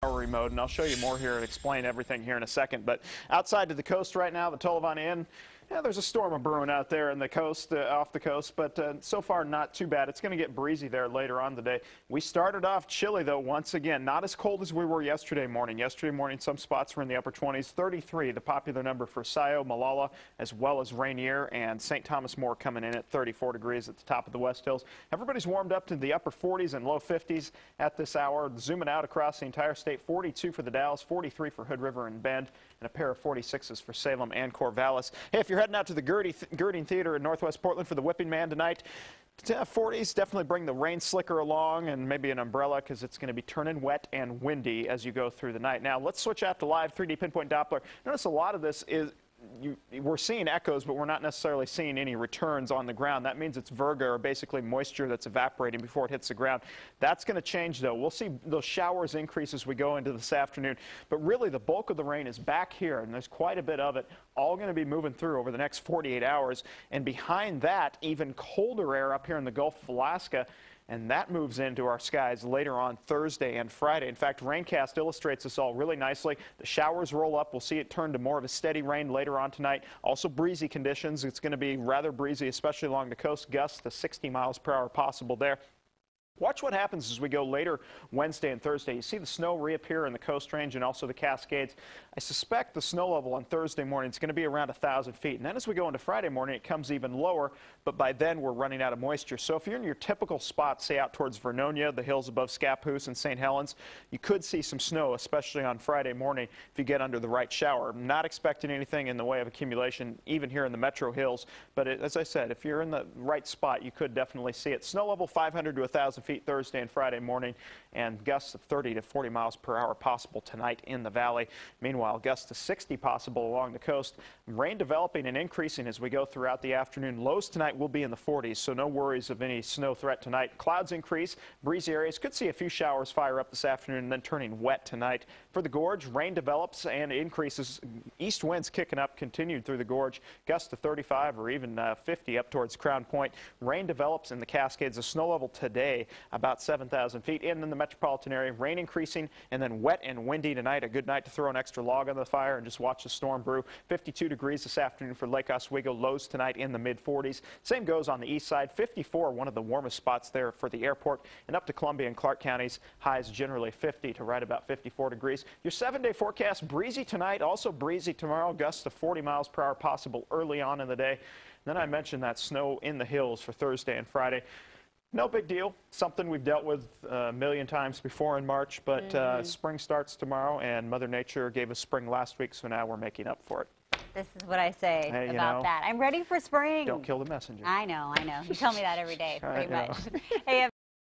mode, and I'll show you more here and explain everything here in a second. But outside to the coast right now, the Tollivan Inn, yeah, there's a storm of brewing out there in the coast, off the coast, but so far not too bad. It's going to get breezy there later on today. We started off chilly, though, once again. Not as cold as we were yesterday morning. Yesterday morning, some spots were in the upper 20s. 33, the popular number for Scio, Malala, as well as Rainier, and St. Thomas More coming in at 34 degrees at the top of the West Hills. Everybody's warmed up to the upper 40s and low 50s at this hour. Zooming out across the entire state, 42 for the Dalles, 43 for Hood River and Bend, and a pair of 46s for Salem and Corvallis. Hey, if you're heading out to the Girding Theater in Northwest Portland for the Whipping Man tonight, 40s, definitely bring the rain slicker along and maybe an umbrella because it's going to be turning wet and windy as you go through the night. Now, let's switch out to live 3D Pinpoint Doppler. Notice a lot of this is we're seeing echoes, but we're not necessarily seeing any returns on the ground. That means it's virga, or basically moisture that's evaporating before it hits the ground. That's going to change, though. We'll see those showers increase as we go into this afternoon. But really, the bulk of the rain is back here, and there's quite a bit of it all going to be moving through over the next 48 hours. And behind that, even colder air up here in the Gulf of Alaska. And that moves into our skies later on Thursday and Friday. In fact, Raincast illustrates this all really nicely. The showers roll up. We'll see it turn to more of a steady rain later on tonight. Also breezy conditions. It's going to be rather breezy, especially along the coast. Gusts to 60 miles per hour possible there. Watch what happens as we go later Wednesday and Thursday. You see the snow reappear in the Coast Range and also the Cascades. I suspect the snow level on Thursday morning is going to be around 1,000 feet. And then as we go into Friday morning, it comes even lower, but by then we're running out of moisture. So if you're in your typical spot, say out towards Vernonia, the hills above Scappoose and St. Helens, you could see some snow, especially on Friday morning if you get under the right shower. I'm not expecting anything in the way of accumulation, even here in the Metro Hills. But as I said, if you're in the right spot, you could definitely see it. Snow level 500 to 1,000 feet Thursday and Friday morning, and gusts of 30 to 40 miles per hour possible tonight in the valley. Meanwhile, gusts to 60 possible along the coast. Rain developing and increasing as we go throughout the afternoon. Lows tonight will be in the 40s, so no worries of any snow threat tonight. Clouds increase, breezy areas. Could see a few showers fire up this afternoon and then turning wet tonight. For the gorge, rain develops and increases. East winds kicking up, continued through the gorge. Gusts to 35 or even 50 up towards Crown Point. Rain develops in the Cascades. The snow level today about 7,000 feet. In the metropolitan area, rain increasing and then wet and windy tonight. A good night to throw an extra log on the fire and just watch the storm brew. 52 degrees this afternoon for Lake Oswego. Lows tonight in the mid-40s. Same goes on the east side. 54, one of the warmest spots there for the airport. And up to Columbia and Clark counties, highs generally 50 to right about 54 degrees. Your 7-day forecast, breezy tonight, also breezy tomorrow. Gusts to 40 miles per hour possible early on in the day. Then I mentioned that snow in the hills for Thursday and Friday. No big deal. Something we've dealt with a million times before in March, but spring starts tomorrow, and Mother Nature gave us spring last week, so now we're making up for it. This is what I say about that. I'm ready for spring. Don't kill the messenger. I know. You tell me that every day, pretty much. Hey,